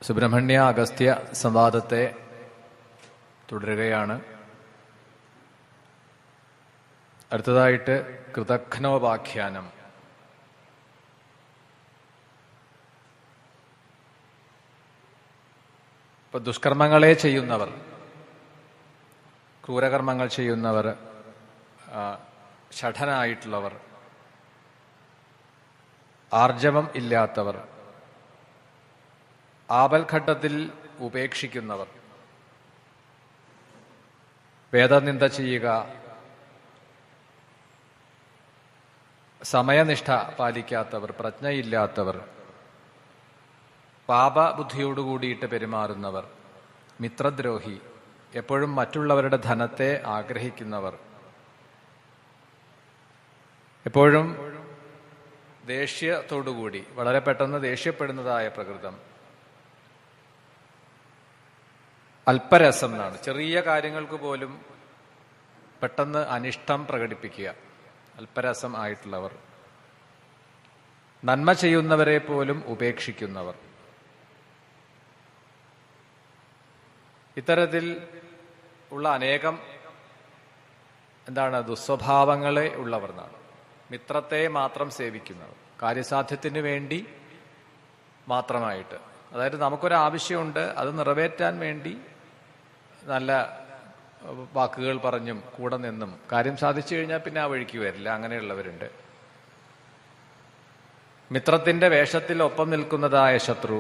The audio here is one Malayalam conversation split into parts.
സുബ്രഹ്മണ്യ അഗസ്ത്യ സംവാദത്തെ തുടരുകയാണ്. അടുത്തതായിട്ട് കൃതഘ്നോപാഖ്യാനം. ഇപ്പൊ ദുഷ്കർമ്മങ്ങളെ ചെയ്യുന്നവർ, ക്രൂരകർമ്മങ്ങൾ ചെയ്യുന്നവർ, ഷഠനായിട്ടുള്ളവർ, ആർജവം ഇല്ലാത്തവർ, ആപൽഘട്ടത്തിൽ ഉപേക്ഷിക്കുന്നവർ, വേദനിന്ദ ചെയ്യുക, സമയനിഷ്ഠ പാലിക്കാത്തവർ, പ്രജ്ഞയില്ലാത്തവർ, പാപബുദ്ധിയോടുകൂടിയിട്ട് പെരുമാറുന്നവർ, മിത്രദ്രോഹി, എപ്പോഴും മറ്റുള്ളവരുടെ ധനത്തെ ആഗ്രഹിക്കുന്നവർ, എപ്പോഴും ദേഷ്യത്തോടുകൂടി വളരെ പെട്ടെന്ന് ദേഷ്യപ്പെടുന്നതായ പ്രകൃതം, അല്പരസം എന്നാണ്, ചെറിയ കാര്യങ്ങൾക്ക് പോലും പെട്ടെന്ന് അനിഷ്ടം പ്രകടിപ്പിക്കുക, അല്പരസം ആയിട്ടുള്ളവർ, നന്മ ചെയ്യുന്നവരെ പോലും ഉപേക്ഷിക്കുന്നവർ, ഇത്തരത്തിൽ ഉള്ള അനേകം ദുസ്വഭാവങ്ങളെ ഉള്ളവർ എന്നാണ്. മിത്രത്തെ മാത്രം സേവിക്കുന്നവർ, കാര്യസാധ്യത്തിന് വേണ്ടി മാത്രമായിട്ട്, അതായത് നമുക്കൊരാവശ്യമുണ്ട്, അത് നിറവേറ്റാൻ വേണ്ടി നല്ല വാക്കുകൾ പറഞ്ഞും കൂടെ നിന്നും കാര്യം സാധിച്ചു കഴിഞ്ഞാൽ പിന്നെ ആ വഴിക്ക് വരില്ല, അങ്ങനെയുള്ളവരുണ്ട്. മിത്രത്തിന്റെ വേഷത്തിൽ ഒപ്പം നിൽക്കുന്നതായ ശത്രു,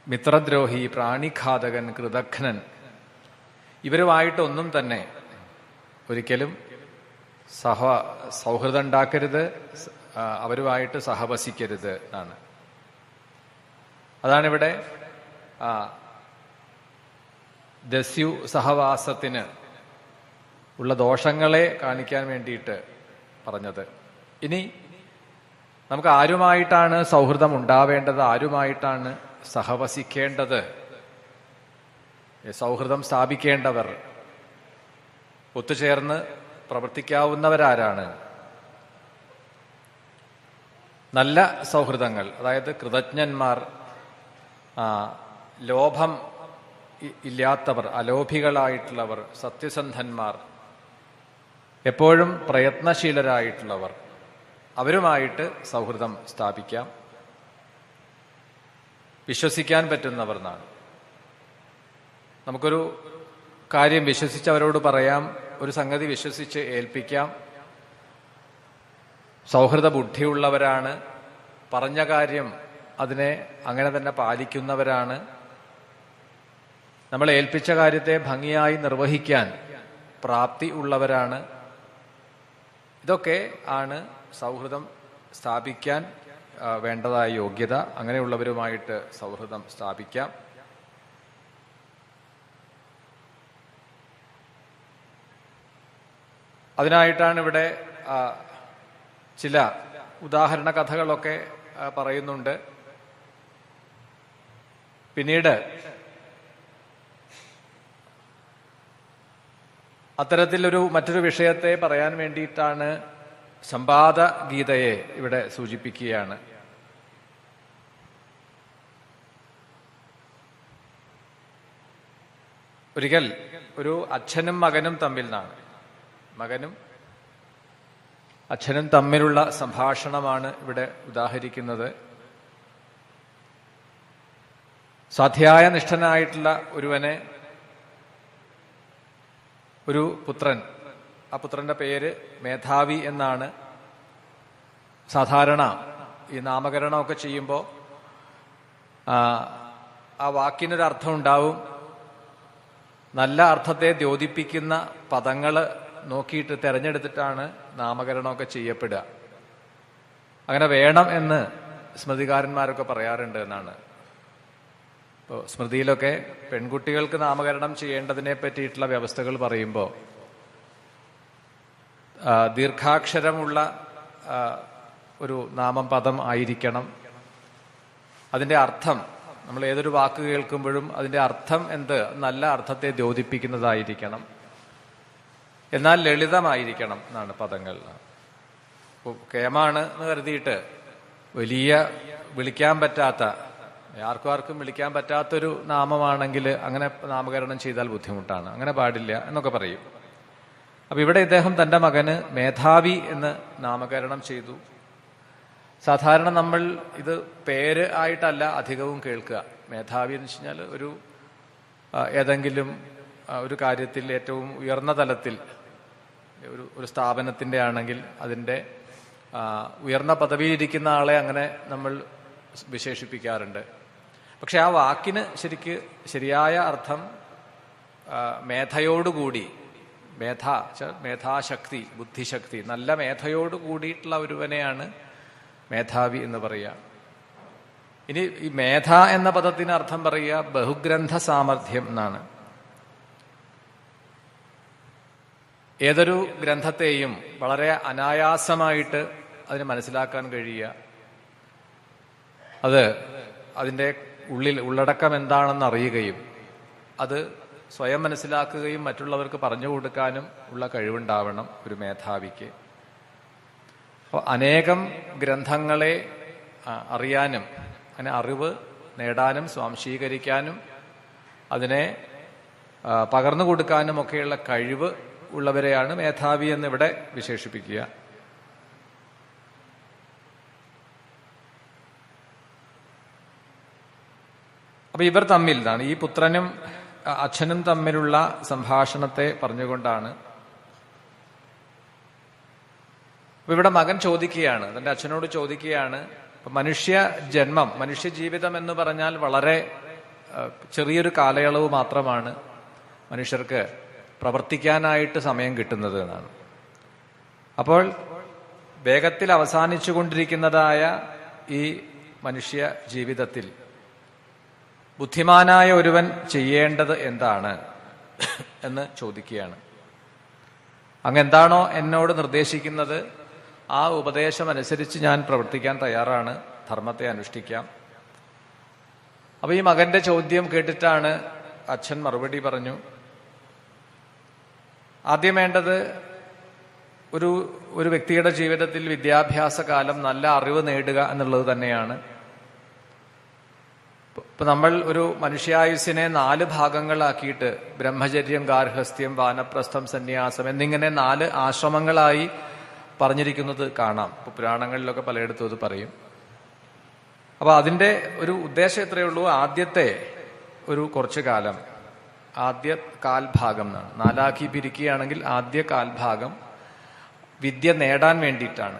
മിത്രദ്രോഹി, പ്രാണിഘാതകൻ, കൃതഘ്നൻ, ഇവരുമായിട്ടൊന്നും തന്നെ ഒരിക്കലും സൗഹൃദം ഉണ്ടാക്കരുത്, അവരുമായിട്ട് സഹവസിക്കരുത് എന്നാണ്. അതാണിവിടെ ദസ്യു സഹവാസത്തിന് ഉള്ള ദോഷങ്ങളെ കാണിക്കാൻ വേണ്ടിയിട്ട് പറഞ്ഞത്. ഇനി നമുക്ക് ആരുമായിട്ടാണ് സൗഹൃദം ഉണ്ടാവേണ്ടത്, ആരുമായിട്ടാണ് സഹവസിക്കേണ്ടത്, സൗഹൃദം സ്ഥാപിക്കേണ്ടവർ, ഒത്തുചേർന്ന് പ്രവർത്തിക്കാവുന്നവരാരാണ്? നല്ല സൗഹൃദങ്ങൾ, അതായത് കൃതജ്ഞന്മാർ, ലോഭം ഇല്ലാത്തവർ, അലോഭികളായിട്ടുള്ളവർ, സത്യസന്ധന്മാർ, എപ്പോഴും പ്രയത്നശീലരായിട്ടുള്ളവർ, അവരുമായിട്ട് സൗഹൃദം സ്ഥാപിക്കാം. വിശ്വസിക്കാൻ പറ്റുന്നവർ എന്നാണ്. നമുക്കൊരു കാര്യം വിശ്വസിച്ച് അവരോട് പറയാം, ഒരു സംഗതി വിശ്വസിച്ച് ഏൽപ്പിക്കാം. സൗഹൃദ ബുദ്ധിയുള്ളവരാണ്, പറഞ്ഞ കാര്യം അതിനെ അങ്ങനെ തന്നെ പാലിക്കുന്നവരാണ്, നമ്മൾ ഏൽപ്പിച്ച കാര്യത്തെ ഭംഗിയായി നിർവഹിക്കാൻ പ്രാപ്തി ഉള്ളവരാണ്. ഇതൊക്കെ ആണ് സൗഹൃദം സ്ഥാപിക്കാൻ വേണ്ടതായ യോഗ്യത. അങ്ങനെയുള്ളവരുമായിട്ട് സൗഹൃദം സ്ഥാപിക്കാം. അതിനായിട്ടാണ് ഇവിടെ ചില ഉദാഹരണ കഥകളൊക്കെ പറയുന്നുണ്ട്. പിന്നീട് അത്തരത്തിലൊരു മറ്റൊരു വിഷയത്തെ പറയാൻ വേണ്ടിയിട്ടാണ് സംവാദ ഗീതയെ ഇവിടെ സൂചിപ്പിക്കുകയാണ്. ഒരിക്കൽ ഒരു അച്ഛനും മകനും തമ്മിൽ നിന്നാണ്, മകനും അച്ഛനും തമ്മിലുള്ള സംഭാഷണമാണ് ഇവിടെ ഉദാഹരിക്കുന്നത്. സ്വാധ്യായ നിഷ്ഠനായിട്ടുള്ള ഒരുവനെ ഒരു പുത്രൻ, ആ പുത്രന്റെ പേര് മേധാവി എന്നാണ്. സാധാരണ ഈ നാമകരണമൊക്കെ ചെയ്യുമ്പോൾ ആ വാക്കിനൊരർത്ഥം ഉണ്ടാവും. നല്ല അർത്ഥത്തെ ദ്യോതിപ്പിക്കുന്ന പദങ്ങൾ നോക്കിയിട്ട് തെരഞ്ഞെടുത്തിട്ടാണ് നാമകരണമൊക്കെ ചെയ്യപ്പെടുക. അങ്ങനെ വേണം എന്ന് സ്മൃതികാരന്മാരൊക്കെ പറയാറുണ്ട് എന്നാണ്. ഇപ്പോൾ സ്മൃതിയിലൊക്കെ പെൺകുട്ടികൾക്ക് നാമകരണം ചെയ്യേണ്ടതിനെ പറ്റിയിട്ടുള്ള വ്യവസ്ഥകൾ പറയുമ്പോൾ ദീർഘാക്ഷരമുള്ള ഒരു നാമം പദം ആയിരിക്കണം. അതിൻ്റെ അർത്ഥം, നമ്മൾ ഏതൊരു വാക്ക് കേൾക്കുമ്പോഴും അതിൻ്റെ അർത്ഥം എന്ത്, നല്ല അർത്ഥത്തെ ദ്യോതിപ്പിക്കുന്നതായിരിക്കണം. എന്നാൽ ലളിതമായിരിക്കണം എന്നാണ് പദങ്ങൾ. കേമാണ് എന്ന് കരുതിയിട്ട് വലിയ വിളിക്കാൻ പറ്റാത്ത, ആർക്കും വിളിക്കാൻ പറ്റാത്തൊരു നാമമാണെങ്കിൽ അങ്ങനെ നാമകരണം ചെയ്താൽ ബുദ്ധിമുട്ടാണ്, അങ്ങനെ പാടില്ല എന്നൊക്കെ പറയും. അപ്പൊ ഇവിടെ ഇദ്ദേഹം തന്റെ മകന് മേധാവി എന്ന് നാമകരണം ചെയ്തു. സാധാരണ നമ്മൾ ഇത് പേര് ആയിട്ടല്ല അധികവും കേൾക്കുക. മേധാവി എന്ന് വെച്ച് കഴിഞ്ഞാൽ ഏതെങ്കിലും ഒരു കാര്യത്തിൽ ഏറ്റവും ഉയർന്ന തലത്തിൽ ഒരു സ്ഥാപനത്തിന്റെ ആണെങ്കിൽ അതിന്റെ ഉയർന്ന പദവിയിലിരിക്കുന്ന ആളെ അങ്ങനെ നമ്മൾ വിശേഷിപ്പിക്കാറുണ്ട്. പക്ഷെ ആ വാക്കിന് ശരിയായ അർത്ഥം മേധയോടുകൂടി, മേധാശക്തി, ബുദ്ധിശക്തി, നല്ല മേധയോട് കൂടിയിട്ടുള്ള ഒരുവനെയാണ് മേധാവി എന്ന് പറയുക. ഇനി ഈ മേധ എന്ന പദത്തിന് അർത്ഥം പറയുക ബഹുഗ്രന്ഥ സാമർഥ്യം എന്നാണ്. ഏതൊരു ഗ്രന്ഥത്തെയും വളരെ അനായാസമായിട്ട് അതിന് മനസ്സിലാക്കാൻ കഴിയുക, അത് അതിൻ്റെ ഉള്ളടക്കം എന്താണെന്ന് അറിയുകയും അത് സ്വയം മനസ്സിലാക്കുകയും മറ്റുള്ളവർക്ക് പറഞ്ഞു കൊടുക്കാനും ഉള്ള കഴിവുണ്ടാവണം ഒരു മേധാവിക്ക്. അപ്പോൾ അനേകം ഗ്രന്ഥങ്ങളെ അറിയാനും അങ്ങനെ അറിവ് നേടാനും സ്വാംശീകരിക്കാനും അതിനെ പകർന്നു കൊടുക്കാനും ഒക്കെയുള്ള കഴിവ് ഉള്ളവരെയാണ് മേധാവി എന്നിവിടെ വിശേഷിപ്പിക്കുക. അപ്പൊ ഇവർ തമ്മിലാണ്, ഈ പുത്രനും അച്ഛനും തമ്മിലുള്ള സംഭാഷണത്തെ പറഞ്ഞുകൊണ്ടാണ്. അപ്പൊ ഇവിടെ മകൻ ചോദിക്കുകയാണ്, തന്റെ അച്ഛനോട് ചോദിക്കുകയാണ്, മനുഷ്യ ജന്മം, മനുഷ്യ ജീവിതം എന്ന് പറഞ്ഞാൽ വളരെ ചെറിയൊരു കാലയളവ് മാത്രമാണ് മനുഷ്യർക്ക് പ്രവർത്തിക്കാനായിട്ട് സമയം കിട്ടുന്നത് എന്നാണ്. അപ്പോൾ വേഗത്തിൽ അവസാനിച്ചു കൊണ്ടിരിക്കുന്നതായ ഈ മനുഷ്യ ജീവിതത്തിൽ ബുദ്ധിമാനായ ഒരുവൻ ചെയ്യേണ്ടത് എന്താണ് എന്ന് ചോദിക്കുകയാണ്. അങ്ങ് എന്താണോ എന്നോട് നിർദ്ദേശിക്കുന്നത് ആ ഉപദേശം അനുസരിച്ച് ഞാൻ പ്രവർത്തിക്കാൻ തയ്യാറാണ്, ധർമ്മത്തെ അനുഷ്ഠിക്കാം. അപ്പൊ ഈ മകന്റെ ചോദ്യം കേട്ടിട്ടാണ് അച്ഛൻ മറുപടി പറഞ്ഞു, ആദ്യം വേണ്ടത് ഒരു വ്യക്തിയുടെ ജീവിതത്തിൽ വിദ്യാഭ്യാസ കാലം നല്ല അറിവ് നേടുക എന്നുള്ളത് തന്നെയാണ്. ഇപ്പൊ നമ്മൾ ഒരു മനുഷ്യായുസ്സിനെ 4 ഭാഗങ്ങളാക്കിയിട്ട് ബ്രഹ്മചര്യം, ഗാർഹസ്ഥ്യം, വാനപ്രസ്ഥം, സന്യാസം എന്നിങ്ങനെ 4 ആശ്രമങ്ങളായി പറഞ്ഞിരിക്കുന്നത് കാണാം. ഇപ്പൊ പുരാണങ്ങളിലൊക്കെ പലയിടത്തും അത് പറയും. അപ്പൊ അതിന്റെ ഒരു ഉദ്ദേശം എത്രയേ ഉള്ളൂ, ആദ്യത്തെ കുറച്ചു കാലം, ആദ്യ കാൽഭാഗം എന്നാണ്. 4ആക്കി പിരിക്കുകയാണെങ്കിൽ ആദ്യ കാൽഭാഗം വിദ്യ നേടാൻ വേണ്ടിയിട്ടാണ്.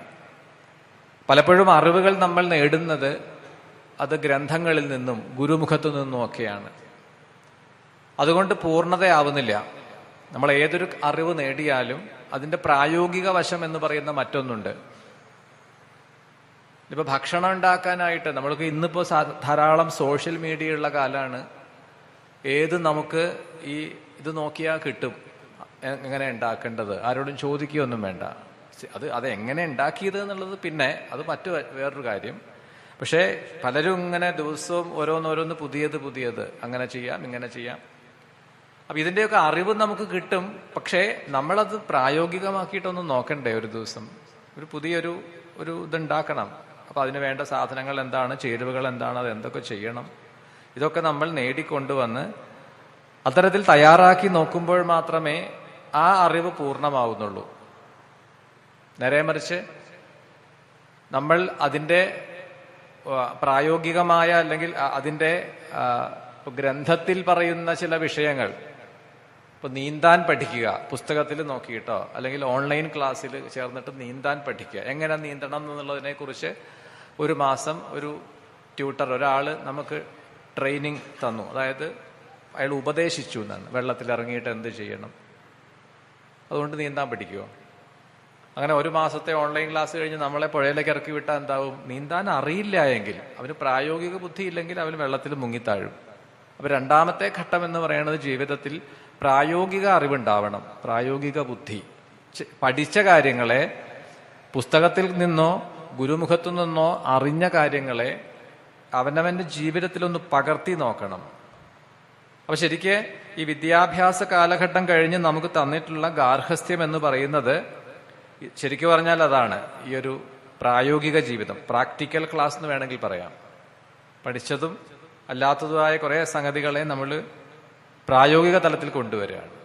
പലപ്പോഴും അറിവുകൾ നമ്മൾ നേടുന്നത് അത് ഗ്രന്ഥങ്ങളിൽ നിന്നും ഗുരുമുഖത്തു നിന്നും ഒക്കെയാണ്. അതുകൊണ്ട് പൂർണ്ണതയാവുന്നില്ല. നമ്മൾ ഏതൊരു അറിവ് നേടിയാലും അതിന്റെ പ്രായോഗിക വശം എന്ന് പറയുന്ന മറ്റൊന്നുണ്ട്. ഇപ്പൊ ഭക്ഷണം ഉണ്ടാക്കാനായിട്ട് നമ്മൾക്ക് ഇന്നിപ്പോ ധാരാളം സോഷ്യൽ മീഡിയ ഉള്ള കാലമാണ്. നമുക്ക് ഇത് നോക്കിയാൽ കിട്ടും എങ്ങനെ ഉണ്ടാക്കേണ്ടത്, ആരോടും ചോദിക്കുകയൊന്നും വേണ്ട. അത് എങ്ങനെ ഉണ്ടാക്കിയത് എന്നുള്ളത് പിന്നെ അത് വേറൊരു കാര്യം. പക്ഷേ പലരും ഇങ്ങനെ ദിവസവും ഓരോന്നോരോന്ന് പുതിയത് അങ്ങനെ ചെയ്യാം, ഇങ്ങനെ ചെയ്യാം. അപ്പൊ ഇതിന്റെയൊക്കെ അറിവ് നമുക്ക് കിട്ടും. പക്ഷേ നമ്മളത് പ്രായോഗികമാക്കിയിട്ടൊന്നും നോക്കണ്ടേ? ഒരു ദിവസം പുതിയൊരു ഇതുണ്ടാക്കണം. അപ്പൊ അതിന് വേണ്ട സാധനങ്ങൾ എന്താണ്, ചേരുവകൾ എന്താണ്, അത് എന്തൊക്കെ ചെയ്യണം, ഇതൊക്കെ നമ്മൾ നേടിക്കൊണ്ടുവന്ന് അത്തരത്തിൽ തയ്യാറാക്കി നോക്കുമ്പോൾ മാത്രമേ ആ അറിവ് പൂർണ്ണമാവുന്നുള്ളൂ. നേരെ മറിച്ച് നമ്മൾ അതിൻ്റെ പ്രായോഗികമായ അല്ലെങ്കിൽ അതിൻ്റെ ഗ്രന്ഥത്തിൽ പറയുന്ന ചില വിഷയങ്ങൾ, ഇപ്പൊ നീന്താൻ പഠിക്കുക, പുസ്തകത്തിൽ നോക്കിയിട്ടോ അല്ലെങ്കിൽ ഓൺലൈൻ ക്ലാസ്സിൽ ചേർന്നിട്ട് നീന്താൻ പഠിക്കുക, എങ്ങനെ നീന്തണം എന്നുള്ളതിനെ കുറിച്ച് 1 മാസം ഒരു ട്യൂട്ടർ, ഒരാള് നമുക്ക് ട്രെയിനിങ് തന്നു. അതായത് അയാൾ ഉപദേശിച്ചു എന്നാണ്, വെള്ളത്തിൽ ഇറങ്ങിയിട്ട് എന്ത് ചെയ്യണം, അതുകൊണ്ട് നീന്താൻ പഠിക്കുമോ? അങ്ങനെ 1 മാസത്തെ ഓൺലൈൻ ക്ലാസ് കഴിഞ്ഞ് നമ്മളെ പുഴയിലേക്ക് ഇറക്കി വിട്ടാൽ എന്താവും? നീന്താൻ അറിയില്ല എങ്കിൽ, അവന് പ്രായോഗിക ബുദ്ധി ഇല്ലെങ്കിൽ അവന് വെള്ളത്തിൽ മുങ്ങിത്താഴും. അപ്പൊ 2ാമത്തെ ഘട്ടം എന്ന് പറയുന്നത് ജീവിതത്തിൽ പ്രായോഗിക അറിവുണ്ടാവണം, പ്രായോഗിക ബുദ്ധി. പഠിച്ച കാര്യങ്ങളെ പുസ്തകത്തിൽ നിന്നോ ഗുരുമുഖത്തു നിന്നോ അറിഞ്ഞ കാര്യങ്ങളെ അവനവന്റെ ജീവിതത്തിലൊന്ന് പകർത്തി നോക്കണം. അപ്പൊ ശരിക്ക് ഈ വിദ്യാഭ്യാസ കാലഘട്ടം കഴിഞ്ഞ് നമുക്ക് തന്നിട്ടുള്ള ഗാർഹസ്ഥ്യം എന്ന് പറയുന്നത് ശരിക്കും പറഞ്ഞാൽ അതാണ് ഈ ഒരു പ്രായോഗിക ജീവിതം, പ്രാക്ടിക്കൽ ക്ലാസ് എന്ന് വേണമെങ്കിൽ പറയാം. പഠിച്ചതും അല്ലാത്തതുമായ കുറെ സംഗതികളെ നമ്മൾ പ്രായോഗിക തലത്തിൽ കൊണ്ടുവരികയാണ്.